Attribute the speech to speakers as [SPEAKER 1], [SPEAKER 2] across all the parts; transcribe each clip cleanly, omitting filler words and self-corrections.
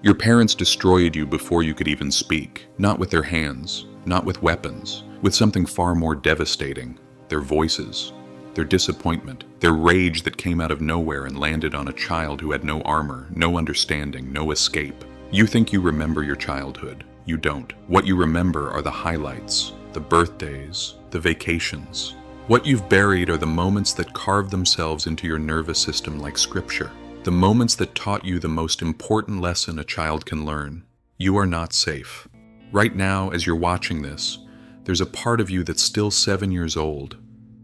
[SPEAKER 1] Your parents destroyed you before you could even speak, not with their hands, not with weapons, with something far more devastating, their voices, their disappointment, their rage that came out of nowhere and landed on a child who had no armor, no understanding, no escape. You think you remember your childhood. You don't. What you remember are the highlights, the birthdays, the vacations. What you've buried are the moments that carved themselves into your nervous system like scripture. The moments that taught you the most important lesson a child can learn. You are not safe. Right now, as you're watching this, there's a part of you that's still 7 years old,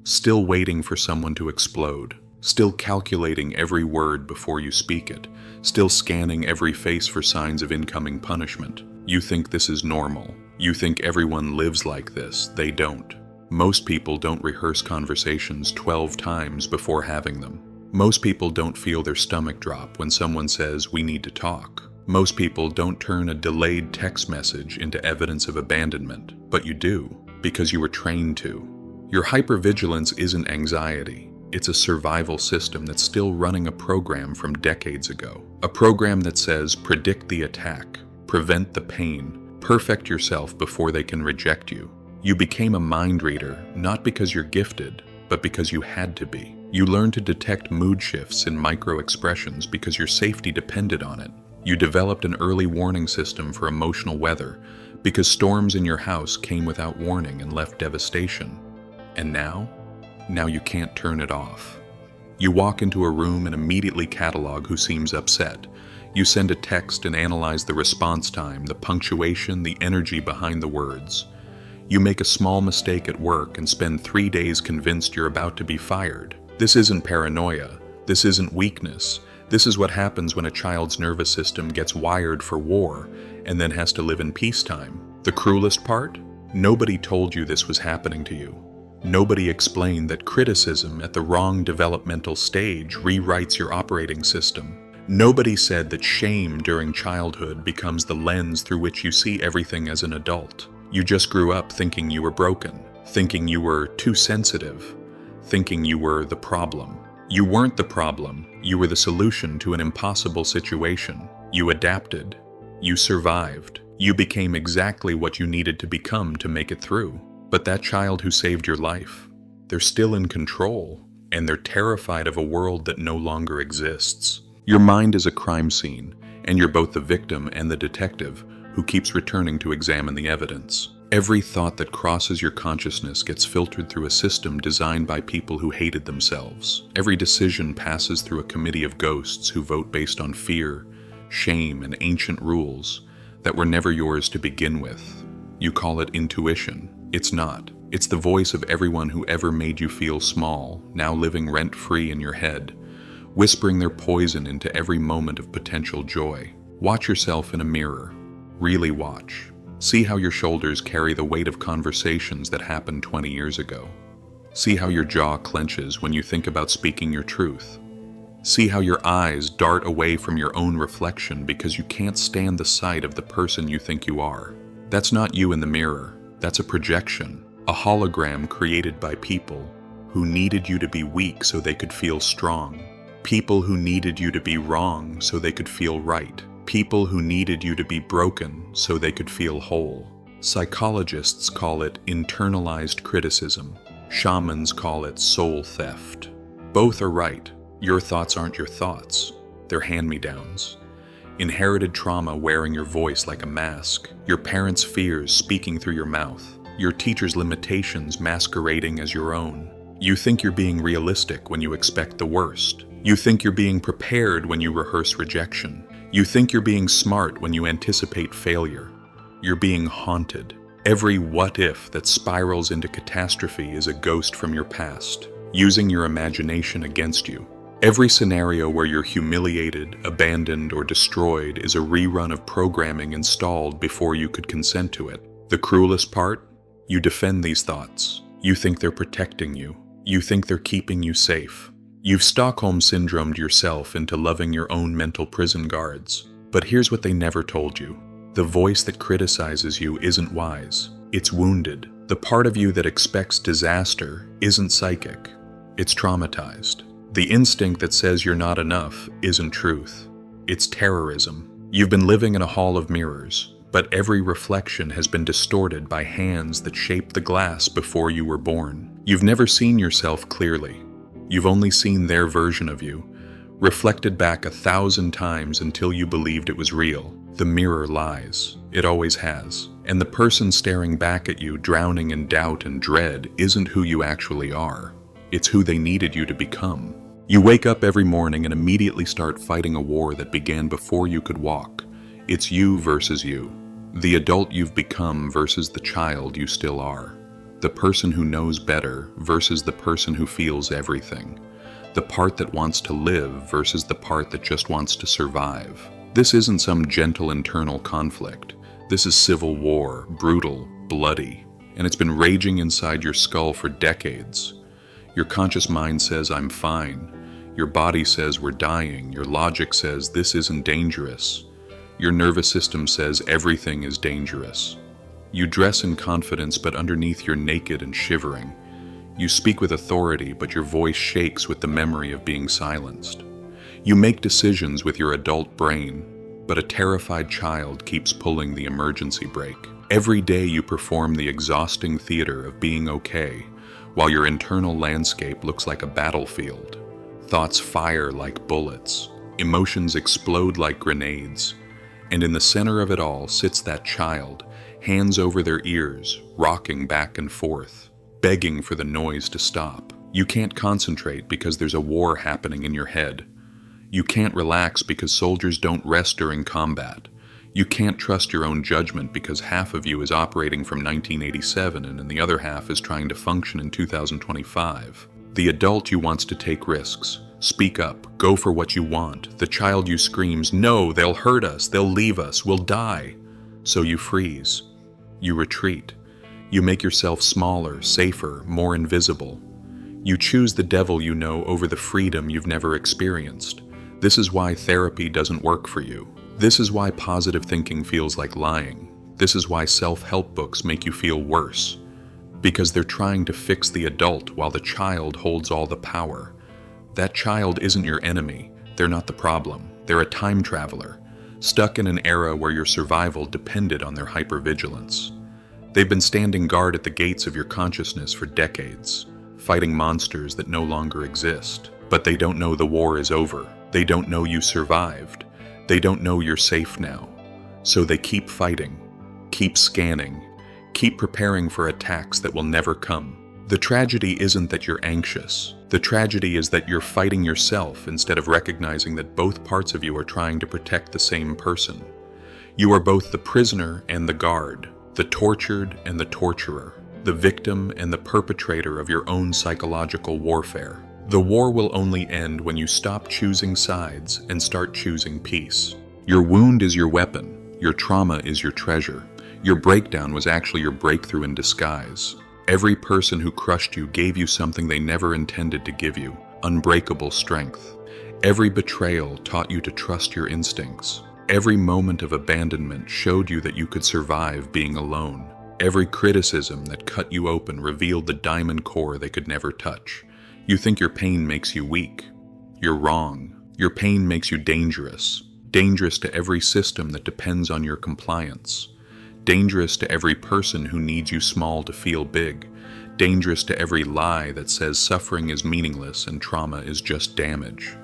[SPEAKER 1] still waiting for someone to explode, still calculating every word before you speak it, still scanning every face for signs of incoming punishment. You think this is normal. You think everyone lives like this. They don't. Most people don't rehearse conversations 12 times before having them. Most people don't feel their stomach drop when someone says, "We need to talk." Most people don't turn a delayed text message into evidence of abandonment, but you do, because you were trained to. Your hypervigilance isn't anxiety. It's a survival system that's still running a program from decades ago. A program that says, predict the attack, prevent the pain, perfect yourself before they can reject you. You became a mind reader, not because you're gifted, but because you had to be. You learned to detect mood shifts in micro-expressions because your safety depended on it. You developed an early warning system for emotional weather because storms in your house came without warning and left devastation. And now you can't turn it off. You walk into a room and immediately catalog who seems upset. You send a text and analyze the response time, the punctuation, the energy behind the words. You make a small mistake at work and spend 3 days convinced you're about to be fired. This isn't paranoia. This isn't weakness. This is what happens when a child's nervous system gets wired for war and then has to live in peacetime. The cruelest part? Nobody told you this was happening to you. Nobody explained that criticism at the wrong developmental stage rewrites your operating system. Nobody said that shame during childhood becomes the lens through which you see everything as an adult. You just grew up thinking you were broken, thinking you were too sensitive, thinking you were the problem. You weren't the problem. You were the solution to an impossible situation. You adapted. You survived. You became exactly what you needed to become to make it through. But that child who saved your life, they're still in control, and they're terrified of a world that no longer exists. Your mind is a crime scene, and you're both the victim and the detective who keeps returning to examine the evidence. Every thought that crosses your consciousness gets filtered through a system designed by people who hated themselves. Every decision passes through a committee of ghosts who vote based on fear, shame, and ancient rules that were never yours to begin with. You call it intuition. It's not. It's the voice of everyone who ever made you feel small, now living rent-free in your head, whispering their poison into every moment of potential joy. Watch yourself in a mirror. Really watch. See how your shoulders carry the weight of conversations that happened 20 years ago. See how your jaw clenches when you think about speaking your truth. See how your eyes dart away from your own reflection because you can't stand the sight of the person you think you are. That's not you in the mirror. That's a projection, a hologram created by people who needed you to be weak so they could feel strong. People who needed you to be wrong so they could feel right. People who needed you to be broken so they could feel whole. Psychologists call it internalized criticism. Shamans call it soul theft. Both are right. Your thoughts aren't your thoughts. They're hand-me-downs. Inherited trauma wearing your voice like a mask. Your parents' fears speaking through your mouth. Your teacher's limitations masquerading as your own. You think you're being realistic when you expect the worst. You think you're being prepared when you rehearse rejection. You think you're being smart when you anticipate failure. You're being haunted. Every what if that spirals into catastrophe is a ghost from your past, using your imagination against you. Every scenario where you're humiliated, abandoned, or destroyed is a rerun of programming installed before you could consent to it. The cruelest part? You defend these thoughts. You think they're protecting you. You think they're keeping you safe. You've Stockholm syndromed yourself into loving your own mental prison guards. But here's what they never told you. The voice that criticizes you isn't wise. It's wounded. The part of you that expects disaster isn't psychic. It's traumatized. The instinct that says you're not enough isn't truth. It's terrorism. You've been living in a hall of mirrors, but every reflection has been distorted by hands that shaped the glass before you were born. You've never seen yourself clearly. You've only seen their version of you, reflected back 1,000 times until you believed it was real. The mirror lies. It always has. And the person staring back at you, drowning in doubt and dread, isn't who you actually are. It's who they needed you to become. You wake up every morning and immediately start fighting a war that began before you could walk. It's you versus you. The adult you've become versus the child you still are. The person who knows better versus the person who feels everything. The part that wants to live versus the part that just wants to survive. This isn't some gentle internal conflict. This is civil war, brutal, bloody, and it's been raging inside your skull for decades. Your conscious mind says, I'm fine. Your body says, we're dying. Your logic says, this isn't dangerous. Your nervous system says, everything is dangerous. You dress in confidence, but underneath you're naked and shivering. You speak with authority, but your voice shakes with the memory of being silenced. You make decisions with your adult brain, but a terrified child keeps pulling the emergency brake. Every day you perform the exhausting theater of being okay, while your internal landscape looks like a battlefield. Thoughts fire like bullets, emotions explode like grenades, and in the center of it all sits that child, hands over their ears, rocking back and forth, begging for the noise to stop. You can't concentrate because there's a war happening in your head. You can't relax because soldiers don't rest during combat. You can't trust your own judgment because half of you is operating from 1987 and the other half is trying to function in 2025. The adult you wants to take risks, speak up, go for what you want. The child you screams, no, they'll hurt us, they'll leave us, we'll die. So you freeze. You retreat. You make yourself smaller, safer, more invisible. You choose the devil you know over the freedom you've never experienced. This is why therapy doesn't work for you. This is why positive thinking feels like lying. This is why self-help books make you feel worse. Because they're trying to fix the adult while the child holds all the power. That child isn't your enemy. They're not the problem. They're a time traveler, stuck in an era where your survival depended on their hypervigilance. They've been standing guard at the gates of your consciousness for decades, fighting monsters that no longer exist. But they don't know the war is over. They don't know you survived. They don't know you're safe now. So they keep fighting, keep scanning, keep preparing for attacks that will never come. The tragedy isn't that you're anxious. The tragedy is that you're fighting yourself instead of recognizing that both parts of you are trying to protect the same person. You are both the prisoner and the guard, the tortured and the torturer, the victim and the perpetrator of your own psychological warfare. The war will only end when you stop choosing sides and start choosing peace. Your wound is your weapon. Your trauma is your treasure. Your breakdown was actually your breakthrough in disguise. Every person who crushed you gave you something they never intended to give you, unbreakable strength. Every betrayal taught you to trust your instincts. Every moment of abandonment showed you that you could survive being alone. Every criticism that cut you open revealed the diamond core they could never touch. You think your pain makes you weak. You're wrong. Your pain makes you dangerous. Dangerous to every system that depends on your compliance. Dangerous to every person who needs you small to feel big. Dangerous to every lie that says suffering is meaningless and trauma is just damage.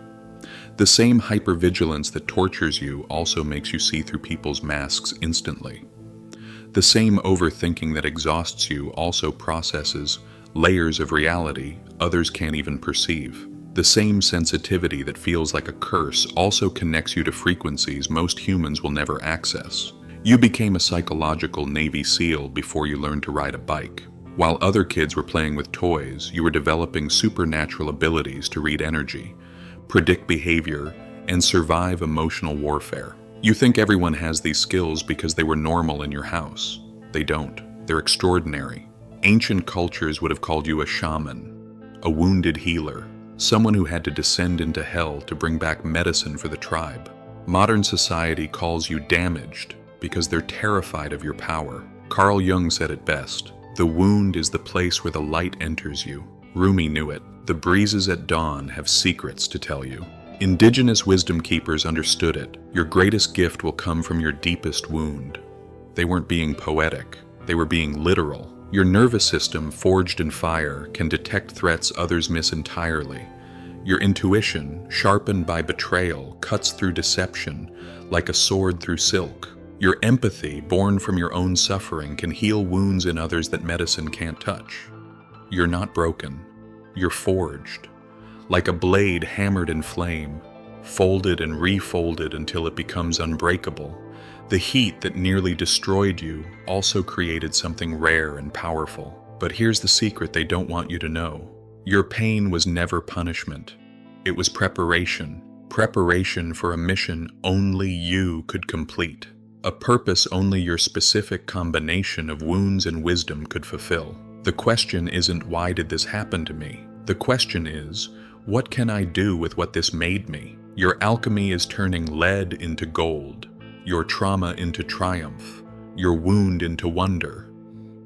[SPEAKER 1] The same hypervigilance that tortures you also makes you see through people's masks instantly. The same overthinking that exhausts you also processes layers of reality others can't even perceive. The same sensitivity that feels like a curse also connects you to frequencies most humans will never access. You became a psychological Navy SEAL before you learned to ride a bike. While other kids were playing with toys, you were developing supernatural abilities to read energy, predict behavior, and survive emotional warfare. You think everyone has these skills because they were normal in your house. They don't. They're extraordinary. Ancient cultures would have called you a shaman, a wounded healer, someone who had to descend into hell to bring back medicine for the tribe. Modern society calls you damaged because they're terrified of your power. Carl Jung said it best, "The wound is the place where the light enters you." Rumi knew it. The breezes at dawn have secrets to tell you. Indigenous wisdom keepers understood it. Your greatest gift will come from your deepest wound. They weren't being poetic, they were being literal. Your nervous system, forged in fire, can detect threats others miss entirely. Your intuition, sharpened by betrayal, cuts through deception like a sword through silk. Your empathy, born from your own suffering, can heal wounds in others that medicine can't touch. You're not broken. You're forged. Like a blade hammered in flame, folded and refolded until it becomes unbreakable. The heat that nearly destroyed you also created something rare and powerful. But here's the secret they don't want you to know. Your pain was never punishment. It was preparation. Preparation for a mission only you could complete. A purpose only your specific combination of wounds and wisdom could fulfill. The question isn't, why did this happen to me? The question is, what can I do with what this made me? Your alchemy is turning lead into gold, your trauma into triumph, your wound into wonder.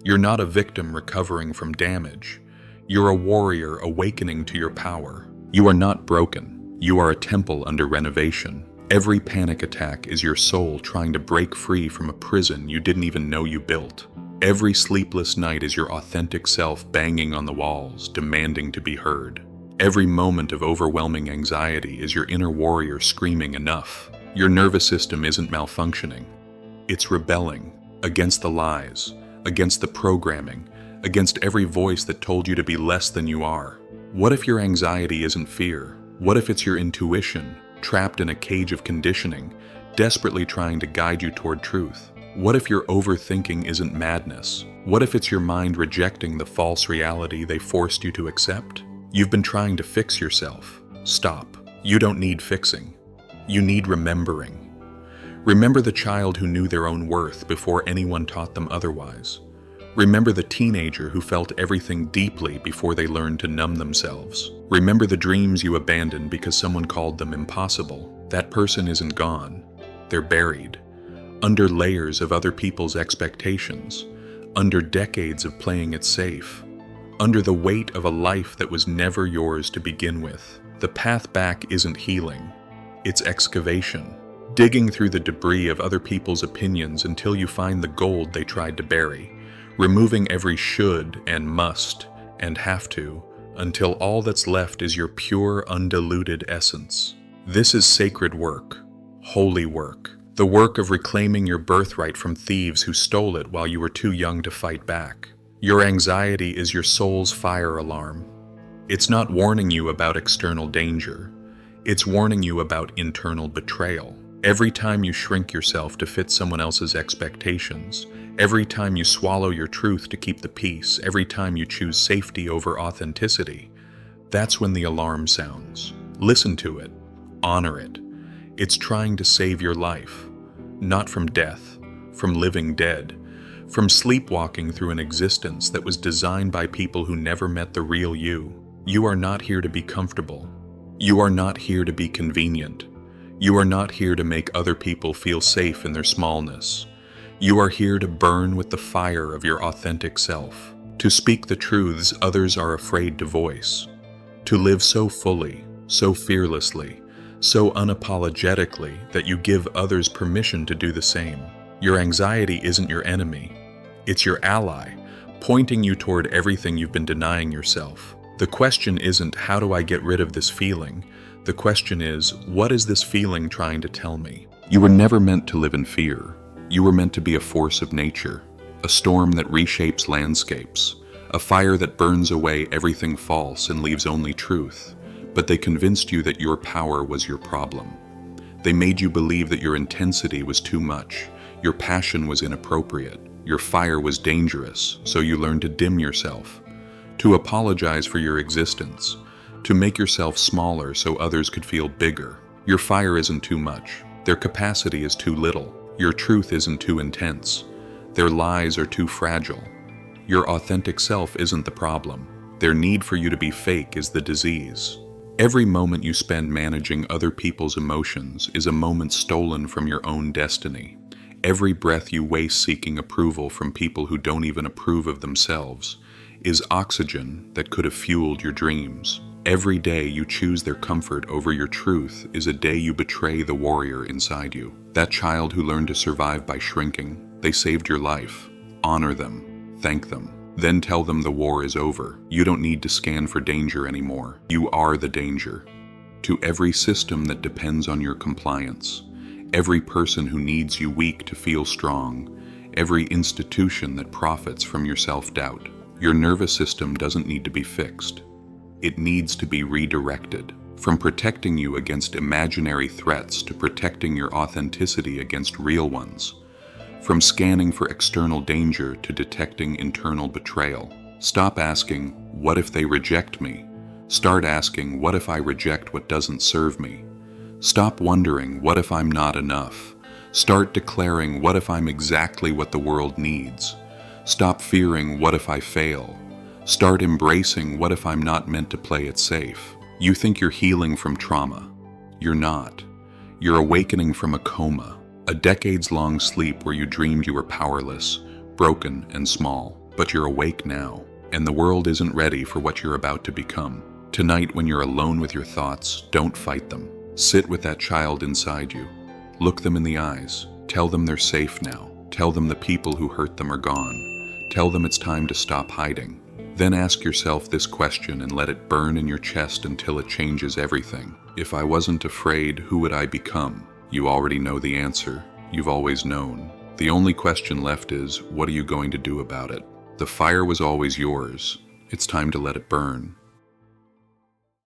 [SPEAKER 1] You're not a victim recovering from damage. You're a warrior awakening to your power. You are not broken. You are a temple under renovation. Every panic attack is your soul trying to break free from a prison you didn't even know you built. Every sleepless night is your authentic self banging on the walls, demanding to be heard. Every moment of overwhelming anxiety is your inner warrior screaming enough. Your nervous system isn't malfunctioning. It's rebelling against the lies, against the programming, against every voice that told you to be less than you are. What if your anxiety isn't fear? What if it's your intuition, trapped in a cage of conditioning, desperately trying to guide you toward truth? What if your overthinking isn't madness? What if it's your mind rejecting the false reality they forced you to accept? You've been trying to fix yourself. Stop. You don't need fixing. You need remembering. Remember the child who knew their own worth before anyone taught them otherwise. Remember the teenager who felt everything deeply before they learned to numb themselves. Remember the dreams you abandoned because someone called them impossible. That person isn't gone. They're buried. Under layers of other people's expectations. Under decades of playing it safe. Under the weight of a life that was never yours to begin with. The path back isn't healing. It's excavation. Digging through the debris of other people's opinions until you find the gold they tried to bury. Removing every should and must and have to until all that's left is your pure, undiluted essence. This is sacred work, holy work, the work of reclaiming your birthright from thieves who stole it while you were too young to fight back. Your anxiety is your soul's fire alarm. It's not warning you about external danger. It's warning you about internal betrayal. Every time you shrink yourself to fit someone else's expectations, every time you swallow your truth to keep the peace, every time you choose safety over authenticity, that's when the alarm sounds. Listen to it. Honor it. It's trying to save your life. Not from death, from living dead, from sleepwalking through an existence that was designed by people who never met the real you. You are not here to be comfortable. You are not here to be convenient. You are not here to make other people feel safe in their smallness. You are here to burn with the fire of your authentic self, to speak the truths others are afraid to voice, to live so fully, so fearlessly, so unapologetically that you give others permission to do the same. Your anxiety isn't your enemy. It's your ally, pointing you toward everything you've been denying yourself. The question isn't, how do I get rid of this feeling? The question is, what is this feeling trying to tell me? You were never meant to live in fear. You were meant to be a force of nature, a storm that reshapes landscapes, a fire that burns away everything false and leaves only truth. But they convinced you that your power was your problem. They made you believe that your intensity was too much, your passion was inappropriate, your fire was dangerous, so you learned to dim yourself, to apologize for your existence, to make yourself smaller so others could feel bigger. Your fire isn't too much. Their capacity is too little. Your truth isn't too intense. Their lies are too fragile. Your authentic self isn't the problem. Their need for you to be fake is the disease. Every moment you spend managing other people's emotions is a moment stolen from your own destiny. Every breath you waste seeking approval from people who don't even approve of themselves is oxygen that could have fueled your dreams. Every day you choose their comfort over your truth is a day you betray the warrior inside you. That child who learned to survive by shrinking. They saved your life. Honor them. Thank them. Then tell them the war is over. You don't need to scan for danger anymore. You are the danger. To every system that depends on your compliance, every person who needs you weak to feel strong, every institution that profits from your self-doubt, your nervous system doesn't need to be fixed. It needs to be redirected. From protecting you against imaginary threats to protecting your authenticity against real ones. From scanning for external danger to detecting internal betrayal. Stop asking, what if they reject me? Start asking, what if I reject what doesn't serve me? Stop wondering, what if I'm not enough? Start declaring, what if I'm exactly what the world needs? Stop fearing, what if I fail? Start embracing, what if I'm not meant to play it safe? You think you're healing from trauma. You're not. You're awakening from a coma, a decades-long sleep where you dreamed you were powerless, broken, and small. But you're awake now, and the world isn't ready for what you're about to become. Tonight, when you're alone with your thoughts, don't fight them. Sit with that child inside you. Look them in the eyes. Tell them they're safe now. Tell them the people who hurt them are gone. Tell them it's time to stop hiding. Then ask yourself this question and let it burn in your chest until it changes everything. If I wasn't afraid, who would I become? You already know the answer. You've always known. The only question left is, what are you going to do about it? The fire was always yours. It's time to let it burn.